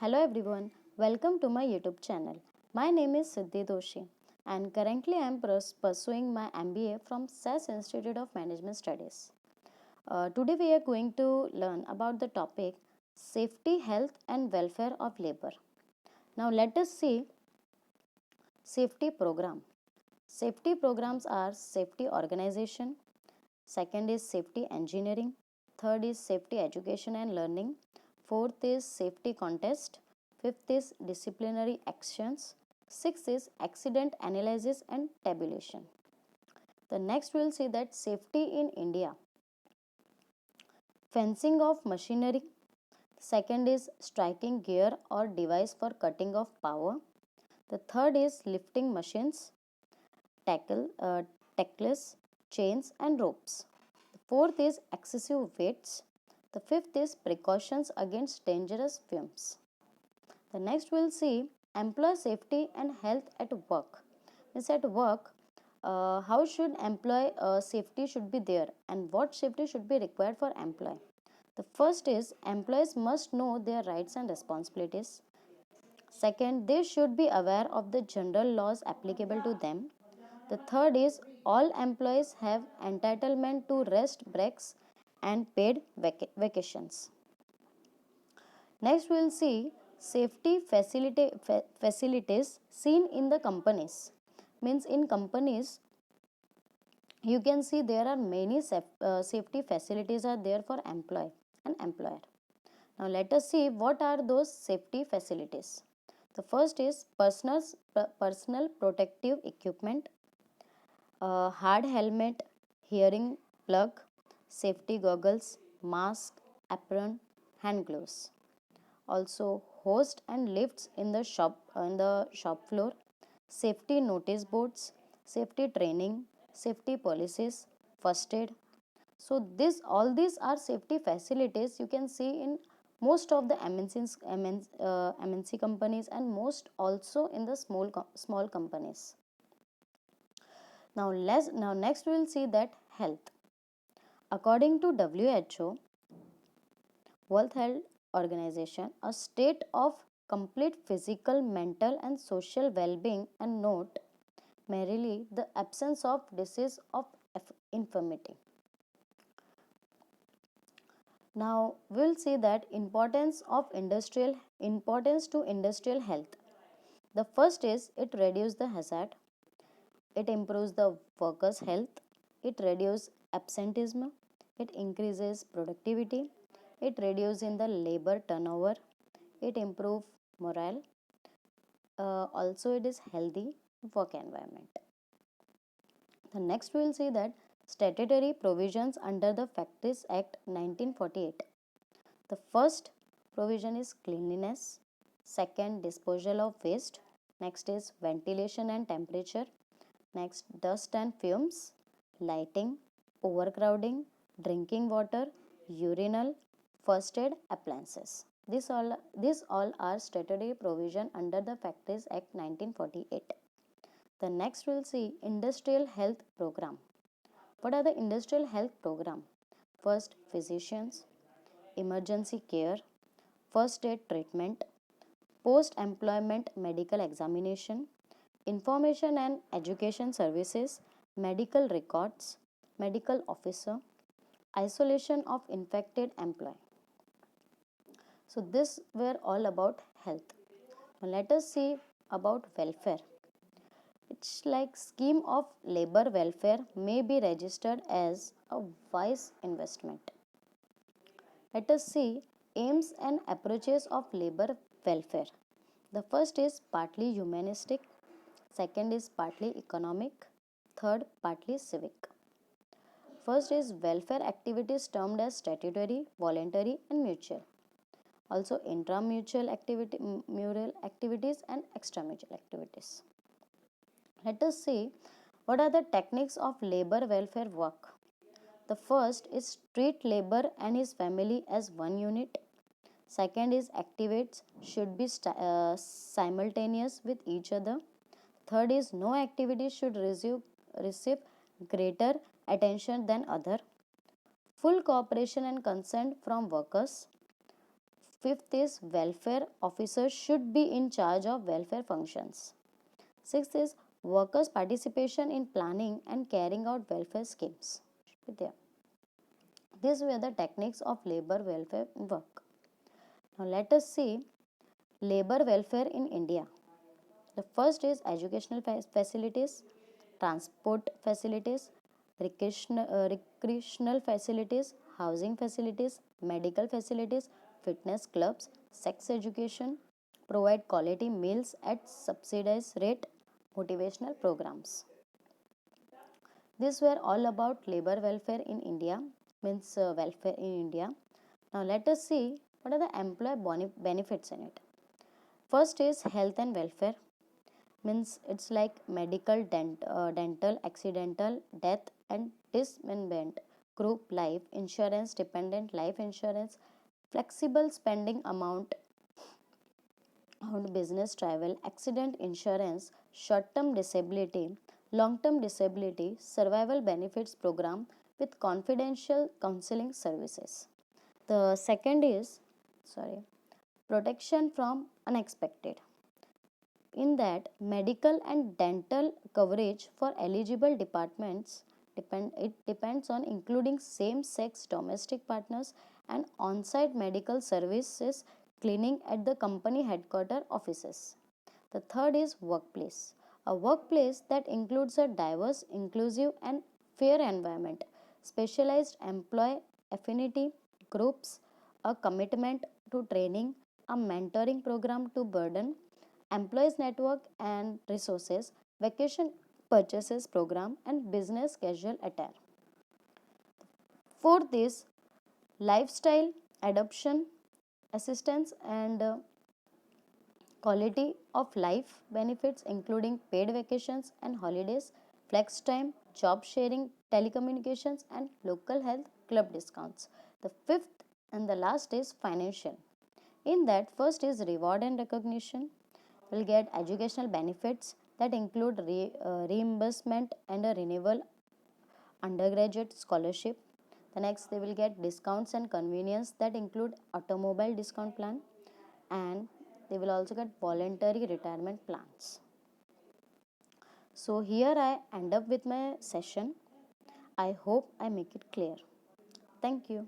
Hello everyone, welcome to my YouTube channel. My name is Siddhi Doshi and currently I am pursuing my MBA from SAS Institute of Management Studies. Today we are going to learn about the topic safety, health and welfare of labor. Now let us see safety program. Safety programs are safety organization, second is safety engineering, third is safety education and learning, fourth is safety contest, fifth is disciplinary actions, sixth is accident analysis and tabulation. The next we'll see that safety in India, fencing of machinery, second is striking gear or device for cutting of power, the third is lifting machines, tackle, tackless, chains and ropes. The fourth is excessive weights. The fifth is precautions against dangerous fumes. The next we'll see employee safety and health at work. Means at work, how should employee safety should be there and what safety should be required for employee. The first is employees must know their rights and responsibilities. Second, they should be aware of the general laws applicable to them. The third is all employees have entitlement to rest breaks and paid vacations. Next, we will see safety facilities seen in the companies. Means in companies, you can see there are many safety facilities are there for employee and employer. Now let us see what are those safety facilities. The first is personal protective equipment, hard helmet, hearing plug, safety goggles, mask, apron, hand gloves. Also host and lifts in the shop floor, safety notice boards, safety training, safety policies, first aid. So this all these are safety facilities you can see in most of the MNC companies and most also in the small companies. Now next we will see that health. According to WHO, World Health Organization, a state of complete physical, mental and social well-being and note merely the absence of disease of infirmity. Now we'll see that importance to industrial health. The first is it reduces the hazard, it improves the workers' health, it reduces absenteeism, it increases productivity, it reduces in the labor turnover, it improves morale, also it is healthy work environment. The next we will see that statutory provisions under the Factories Act 1948. The first provision is cleanliness, second disposal of waste, next is ventilation and temperature, next dust and fumes, lighting, overcrowding, drinking water, urinal, first aid appliances. These all are statutory provision under the Factories Act 1948. The next we'll see industrial health program. What are the industrial health program? First, physicians, emergency care, first aid treatment, post employment medical examination, information and education services, medical records, medical officer, isolation of infected employee. So this were all about health. Now let us see about welfare. It's like scheme of labor welfare may be registered as a wise investment. Let us see aims and approaches of labor welfare. The first is partly humanistic, second is partly economic, third partly civic. First is welfare activities termed as statutory, voluntary and mutual. Also mutual activities and extramutual activities. Let us see what are the techniques of labor welfare work. The first is treat labor and his family as one unit. Second is activates should be simultaneous with each other. Third is no activity should receive greater attention than other. Full cooperation and consent from workers. Fifth is welfare officers should be in charge of welfare functions. Sixth is workers' participation in planning and carrying out welfare schemes. Should be there. These were the techniques of labor welfare work. Now let us see labor welfare in India. The first is educational facilities, transport facilities, recreational facilities, housing facilities, medical facilities, fitness clubs, sex education, provide quality meals at subsidized rate, motivational programs. These were all about labor welfare in India, means welfare in India. Now let us see what are the employee benefits in it. First is health and welfare, means it's like medical, dental, accidental, death and dismemberment, group life insurance, dependent life insurance, flexible spending amount on business travel, accident insurance, short term disability, long term disability, survival benefits program with confidential counseling services. The second is, protection from unexpected. In that, medical and dental coverage for eligible departments depends on including same sex domestic partners and on site medical services cleaning at the company headquarter offices. The third is workplace. A workplace that includes a diverse, inclusive, and fair environment, specialized employee affinity groups, a commitment to training, a mentoring program to burden employees network and resources, vacation purchases program, and business casual attire. Fourth is lifestyle adoption assistance and quality of life benefits including paid vacations and holidays, flex time, job sharing, telecommunications, and local health club discounts. The fifth and the last is financial. In that, first is reward and recognition. Will get educational benefits that include reimbursement and a renewal undergraduate scholarship. The next, they will get discounts and convenience that include automobile discount plan, and they will also get voluntary retirement plans. So here I end up with my session. I hope I make it clear. Thank you.